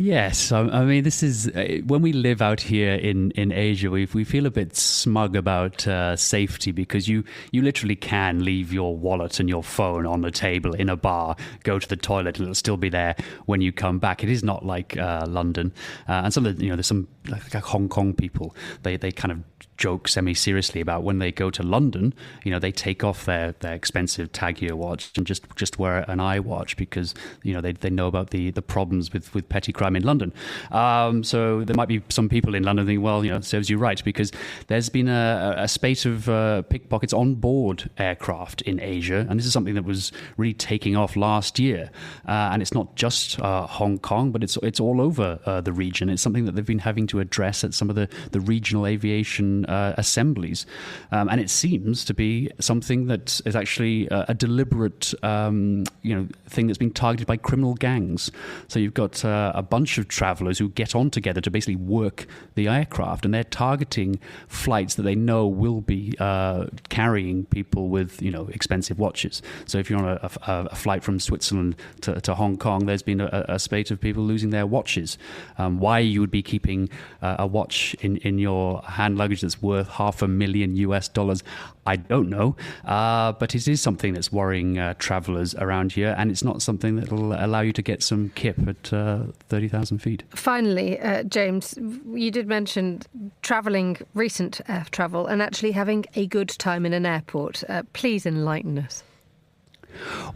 Yes, this is when we live out here in Asia, we feel a bit smug about safety, because you literally can leave your wallet and your phone on the table in a bar, go to the toilet, and it'll still be there when you come back. It is not like London, and some of the, there's some like Hong Kong people. They kind of joke semi-seriously about when they go to London, they take off their expensive Tag watch and just wear an iWatch, because they know about the problems with petty crime in London. So there might be some people in London thinking, well, it serves you right, because there's been a spate of pickpockets on board aircraft in Asia, and this is something that was really taking off last year. And it's not just Hong Kong, but it's all over the region. It's something that they've been having to to address at some of the regional aviation assemblies. And it seems to be something that is actually a deliberate thing that's being targeted by criminal gangs. So you've got a bunch of travellers who get on together to basically work the aircraft, and they're targeting flights that they know will be carrying people with expensive watches. So if you're on a flight from Switzerland to Hong Kong, there's been a spate of people losing their watches. Why you would be keeping a watch in your hand luggage that's worth $500,000 I don't know, but it is something that's worrying travellers around here, and it's not something that will allow you to get some kip at 30,000 feet. Finally, James, you did mention recent air travel, and actually having a good time in an airport. Please enlighten us.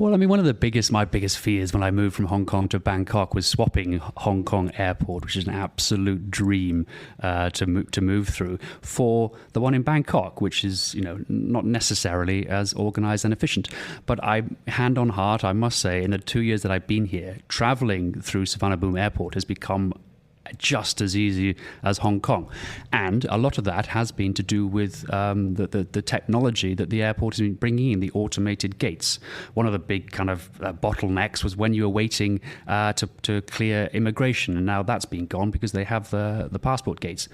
Well, I mean, one of my biggest fears when I moved from Hong Kong to Bangkok was swapping Hong Kong airport, which is an absolute dream to move through, for the one in Bangkok, which is not necessarily as organised and efficient. But hand on heart, I must say, in the 2 years that I've been here, travelling through Suvarnabhumi Airport has become just as easy as Hong Kong. And a lot of that has been to do with the technology that the airport has been bringing in, the automated gates. One of the big kind of bottlenecks was when you were waiting to clear immigration, and now that's been gone because they have the passport gates.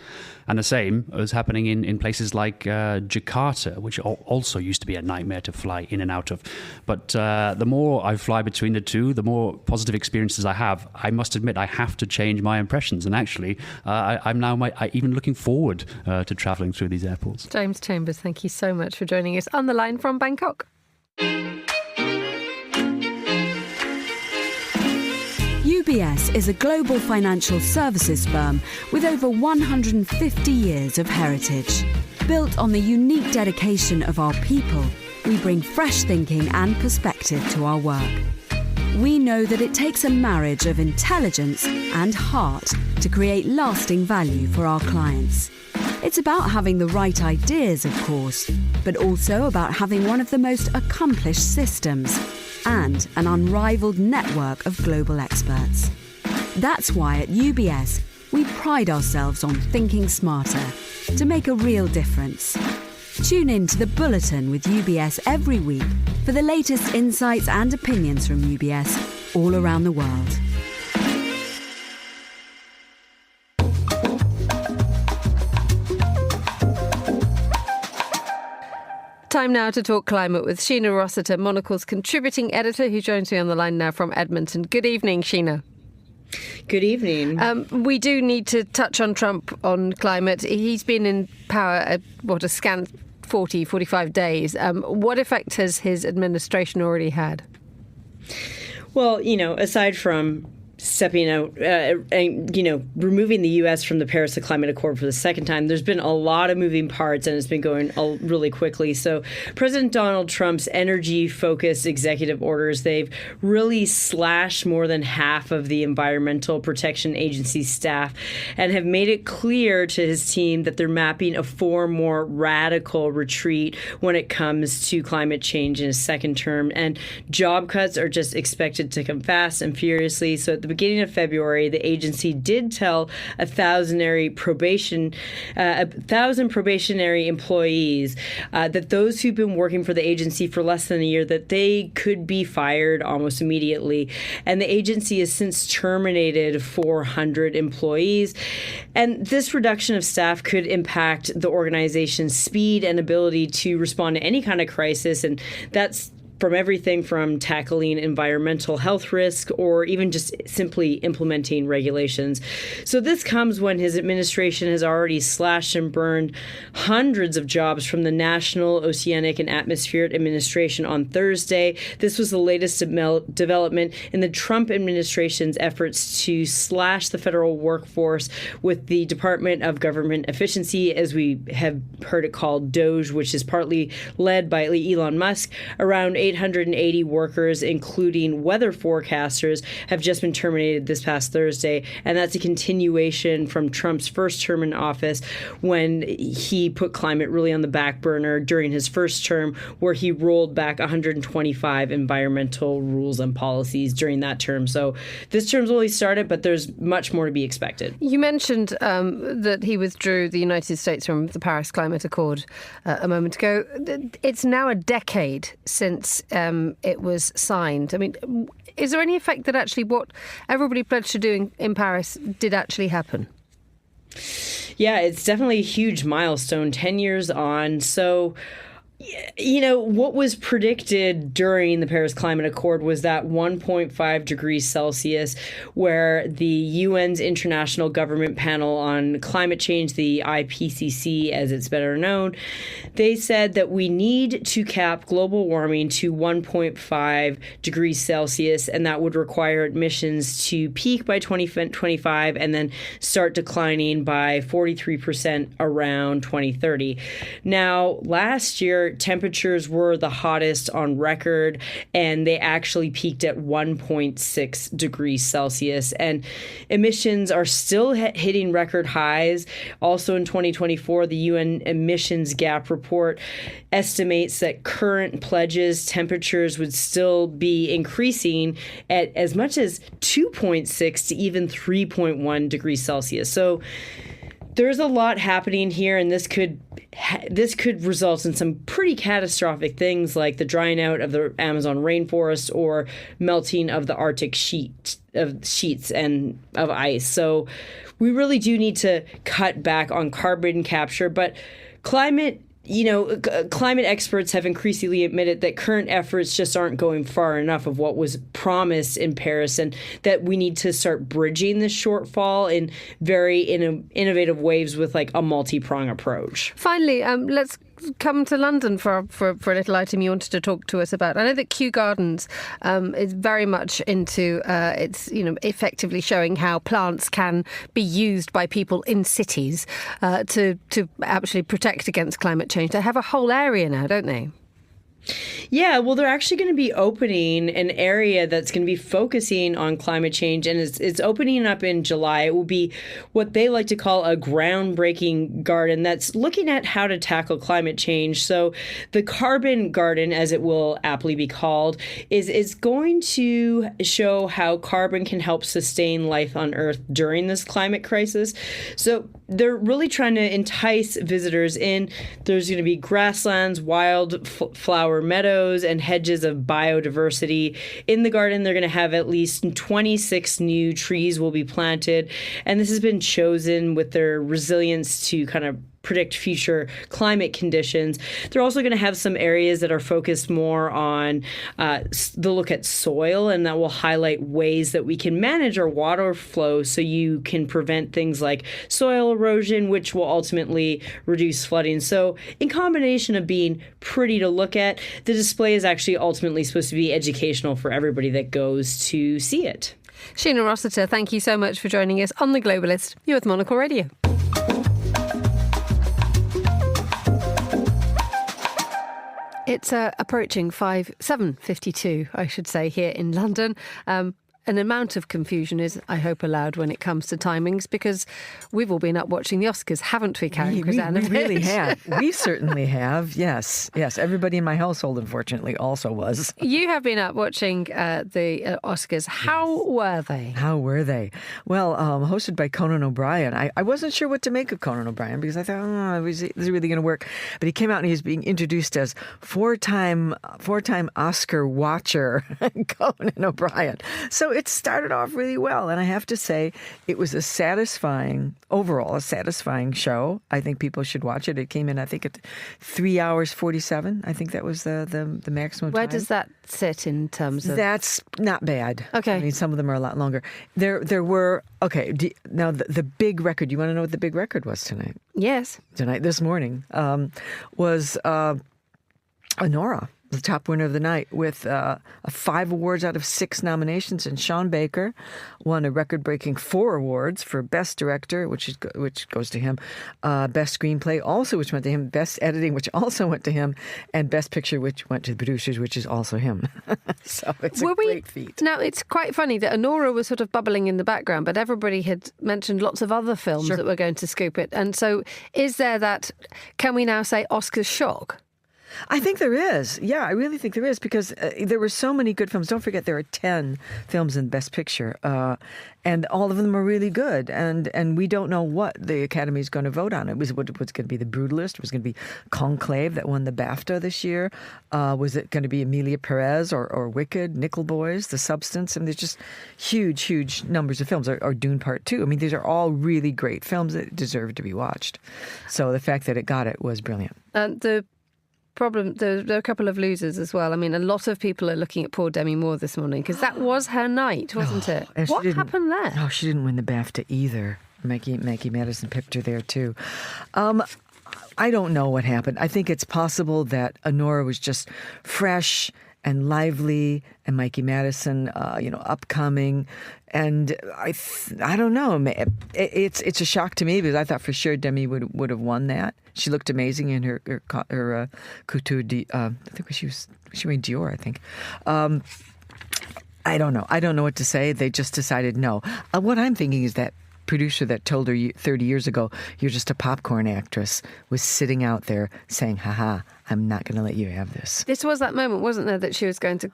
And the same is happening in places like Jakarta, which also used to be a nightmare to fly in and out of. But the more I fly between the two, the more positive experiences I have. I must admit, I have to change my impressions. And actually, I'm now even looking forward to travelling through these airports. James Chambers, thank you so much for joining us on the line from Bangkok. UBS is a global financial services firm with over 150 years of heritage. Built on the unique dedication of our people, we bring fresh thinking and perspective to our work. We know that it takes a marriage of intelligence and heart to create lasting value for our clients. It's about having the right ideas, of course, but also about having one of the most accomplished systems and an unrivaled network of global experts. That's why at UBS, we pride ourselves on thinking smarter to make a real difference. Tune in to The Bulletin with UBS every week for the latest insights and opinions from UBS all around the world. Time now to talk climate with Sheena Rossiter, Monocle's contributing editor, who joins me on the line now from Edmonton. Good evening, Sheena. Good evening. We do need to touch on Trump on climate. He's been in power a scant 45 days. What effect has his administration already had? Well, aside from stepping out and, removing the U.S. from the Paris Climate Accord for the second time, there's been a lot of moving parts, and it's been going really quickly. So President Donald Trump's energy-focused executive orders, they've really slashed more than half of the Environmental Protection Agency staff and have made it clear to his team that they're mapping a far more radical retreat when it comes to climate change in his second term. And job cuts are just expected to come fast and furiously. So at the beginning of February, the agency did tell 1,000 probationary employees that those who've been working for the agency for less than a year, that they could be fired almost immediately. And the agency has since terminated 400 employees. And this reduction of staff could impact the organization's speed and ability to respond to any kind of crisis. And that's from everything from tackling environmental health risk or even just simply implementing regulations. So this comes when his administration has already slashed and burned hundreds of jobs from the National Oceanic and Atmospheric Administration on Thursday. This was the latest development in the Trump administration's efforts to slash the federal workforce with the Department of Government Efficiency, as we have heard it called DOGE, which is partly led by Elon Musk. Around 880 workers, including weather forecasters, have just been terminated this past Thursday. And that's a continuation from Trump's first term in office, when he put climate really on the back burner during his first term, where he rolled back 125 environmental rules and policies during that term. So this term's only started, but there's much more to be expected. You mentioned that he withdrew the United States from the Paris Climate Accord a moment ago. It's now a decade since it was signed. I mean, is there any effect that actually what everybody pledged to do in Paris did actually happen? Yeah, it's definitely a huge milestone, 10 years on. So, you know, what was predicted during the Paris Climate Accord was that 1.5 degrees Celsius, where the UN's International Government Panel on Climate Change, the IPCC as it's better known, they said that we need to cap global warming to 1.5 degrees Celsius, and that would require emissions to peak by 2025 and then start declining by 43% around 2030. Now, last year, temperatures were the hottest on record, and they actually peaked at 1.6 degrees Celsius. And emissions are still hitting record highs. Also in 2024, the UN emissions gap report estimates that current pledges temperatures would still be increasing at as much as 2.6 to even 3.1 degrees Celsius. So there's a lot happening here, and this could result in some pretty catastrophic things like the drying out of the Amazon rainforest or melting of the Arctic sheets and of ice. So we really do need to cut back on carbon capture, but climate experts have increasingly admitted that current efforts just aren't going far enough of what was promised in Paris, and that we need to start bridging this shortfall in very innovative ways with like a multi-prong approach. Finally, let's come to London for a little item you wanted to talk to us about. I know that Kew Gardens is very much into it's effectively showing how plants can be used by people in cities to actually protect against climate change. They have a whole area now, don't they? Yeah, well, they're actually going to be opening an area that's going to be focusing on climate change, and it's opening up in July. It will be what they like to call a groundbreaking garden that's looking at how to tackle climate change. So the Carbon Garden, as it will aptly be called, is going to show how carbon can help sustain life on Earth during this climate crisis. So they're really trying to entice visitors in. There's going to be grasslands, wild flower meadows, and hedges of biodiversity. In the garden, they're going to have at least 26 new trees will be planted. And this has been chosen with their resilience to kind of predict future climate conditions. They're also going to have some areas that are focused more on the look at soil, and that will highlight ways that we can manage our water flow so you can prevent things like soil erosion, which will ultimately reduce flooding. So in combination of being pretty to look at, the display is actually ultimately supposed to be educational for everybody that goes to see it. Sheena Rossiter, thank you so much for joining us on The Globalist. You're with Monocle Radio. It's approaching 7:52, I should say, here in London. An amount of confusion is, I hope, allowed when it comes to timings, because we've all been up watching the Oscars, haven't we, Karen? We really have. We certainly have, yes. Everybody in my household, unfortunately, also was. You have been up watching the Oscars. How were they? How were they? Well, hosted by Conan O'Brien. I wasn't sure what to make of Conan O'Brien, because I thought, is this really going to work? But he came out and he was being introduced as four-time Oscar watcher Conan O'Brien. So it started off really well, and I have to say it was a satisfying show. I think people should watch it. It came in, I think, at 3 hours 47. I think that was the maximum time. Where does that sit in terms of? That's not bad. Okay. I mean, some of them are a lot longer. There were, okay, now the big record, you want to know what the big record was tonight? Yes. This morning, was Honora. the top winner of the night with 5 awards out of 6 nominations. And Sean Baker won a record-breaking 4 awards for Best Director, which goes to him, Best Screenplay, also which went to him, Best Editing, which also went to him, and Best Picture, which went to the producers, which is also him. So it's a great feat. Now, it's quite funny that Anora was sort of bubbling in the background, but everybody had mentioned lots of other films that were going to scoop it. And so is there that, can we now say Oscar shock? I think there is. Yeah, I really think there is, because there were so many good films. Don't forget there are 10 films in Best Picture, and all of them are really good. And we don't know what the Academy is going to vote on. It was going to be The Brutalist. It was going to be Conclave that won the BAFTA this year. Was it going to be Emilia Perez or Wicked, Nickel Boys, The Substance? I mean, there's just huge, huge numbers of films. Or Dune Part 2. I mean, these are all really great films that deserve to be watched. So the fact that it got it was brilliant. The problem, there are a couple of losers as well. I mean, a lot of people are looking at poor Demi Moore this morning because that was her night, wasn't it? What happened there? No, she didn't win the BAFTA either. Maggie Madison picked her there too. I don't know what happened. I think it's possible that Anora was just fresh and lively, and Mikey Madison, upcoming. And I don't know. It's a shock to me because I thought for sure Demi would have won that. She looked amazing in her couture. I think she made Dior. I think. I don't know. I don't know what to say. They just decided no. What I'm thinking is that producer that told her 30 years ago, "You're just a popcorn actress," was sitting out there saying, "Ha, I'm not going to let you have this." This was that moment, wasn't there, that she was going to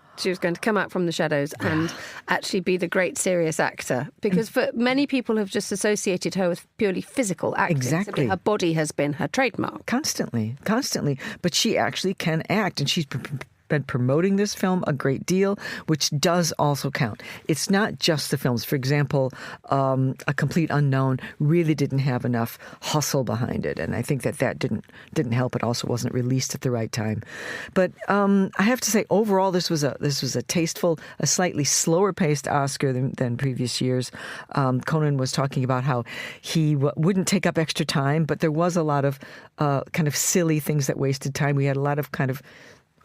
come out from the shadows and actually be the great serious actor? Because for many people have just associated her with purely physical acting. Exactly. Simply her body has been her trademark. Constantly. But she actually can act, and she's been promoting this film a great deal, which does also count. It's not just the films. For example, A Complete Unknown really didn't have enough hustle behind it, and I think that didn't help. It also wasn't released at the right time. But I have to say, overall, this was a tasteful, a slightly slower paced Oscar than previous years. Conan was talking about how he wouldn't take up extra time, but there was a lot of kind of silly things that wasted time. We had a lot of kind of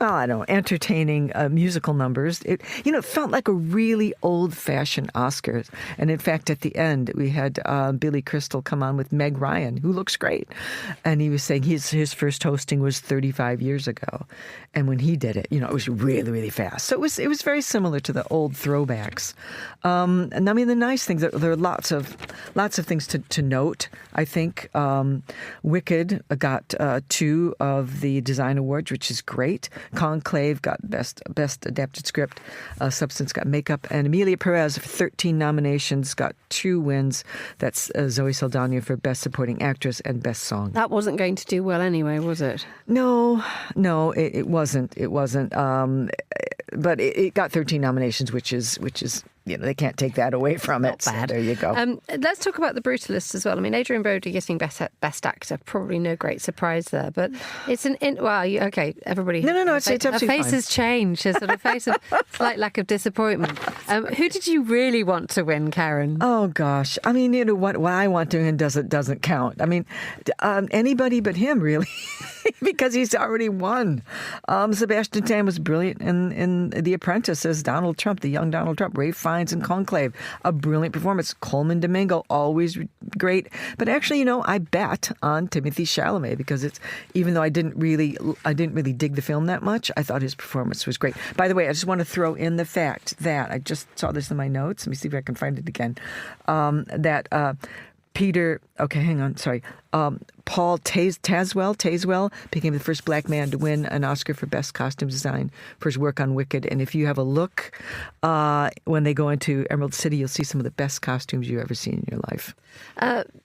entertaining musical numbers. It felt like a really old-fashioned Oscars. And in fact, at the end, we had Billy Crystal come on with Meg Ryan, who looks great. And he was saying his first hosting was 35 years ago. And when he did it, it was really, really fast. So it was very similar to the old throwbacks. And I mean, the nice things, there are lots of things to note, I think. Wicked got 2 of the design awards, which is great. Conclave got best adapted script. Substance got makeup, and Emilia Perez, 13 nominations, got 2 wins. That's Zoe Saldana for best supporting actress and best song. That wasn't going to do well anyway, was it? No, it wasn't. It wasn't. But it got 13 nominations, which is. They can't take that away from it. Not bad. So there you go. Let's talk about The Brutalist as well. I mean, Adrian Brody getting best actor, probably no great surprise there. But it's okay, everybody. No, it's absolutely fine. Her face has changed. There's sort of face of slight lack of disappointment. Who did you really want to win, Karen? Oh gosh, I mean, what I want to win doesn't count. I mean, anybody but him, really. Because he's already won. Sebastian Stan was brilliant in The Apprentice as Donald Trump, the young Donald Trump. Ralph Fiennes in Conclave, a brilliant performance. Coleman Domingo, always great. But actually, I bet on Timothée Chalamet because even though I didn't really dig the film that much, I thought his performance was great. By the way, I just want to throw in the fact that I just saw this in my notes. Let me see if I can find it again. Paul Tazewell became the first black man to win an Oscar for Best Costume Design for his work on Wicked. And if you have a look, when they go into Emerald City, you'll see some of the best costumes you've ever seen in your life.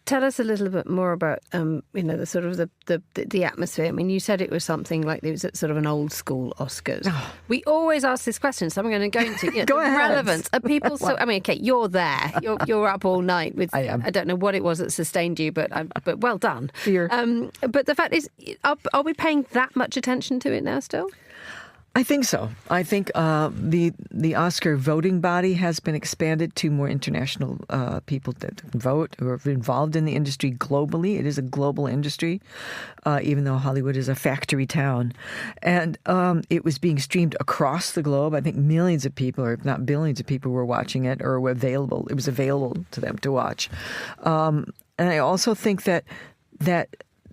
Tell us a little bit more about, the sort of the atmosphere. I mean, you said it was something like it was sort of an old school Oscars. Oh. We always ask this question, so I'm going to go into go ahead. Relevance. Are people you're there. You're up all night with. I am. I don't know what it was that sustained you, but well done. Fear. But the fact is, are we paying that much attention to it now still? I think so. I think the Oscar voting body has been expanded to more international people that vote who are involved in the industry globally. It is a global industry, even though Hollywood is a factory town. And it was being streamed across the globe. I think millions of people, or if not billions of people, were watching it or were available. It was available to them to watch. And I also think that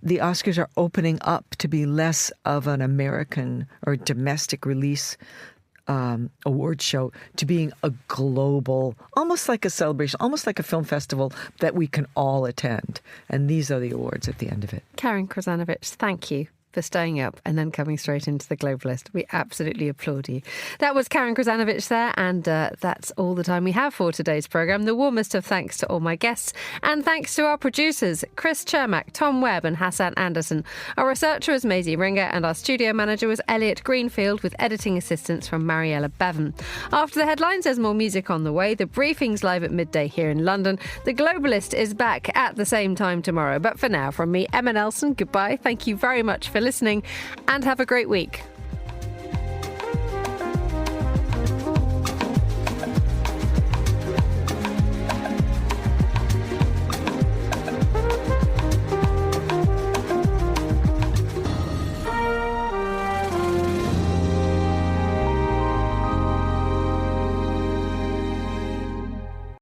the Oscars are opening up to be less of an American or domestic release award show to being a global, almost like a celebration, almost like a film festival that we can all attend. And these are the awards at the end of it. Karen Krasanovic, thank you for staying up and then coming straight into The Globalist. We absolutely applaud you. That was Karen Krasanovic there, and that's all the time we have for today's programme. The warmest of thanks to all my guests, and thanks to our producers, Chris Chermak, Tom Webb and Hassan Anderson. Our researcher was Maisie Ringer, and our studio manager was Elliot Greenfield, with editing assistance from Mariella Bevan. After the headlines, there's more music on the way. The briefing's live at midday here in London. The Globalist is back at the same time tomorrow. But for now, from me, Emma Nelson, goodbye. Thank you very much for listening, and have a great week.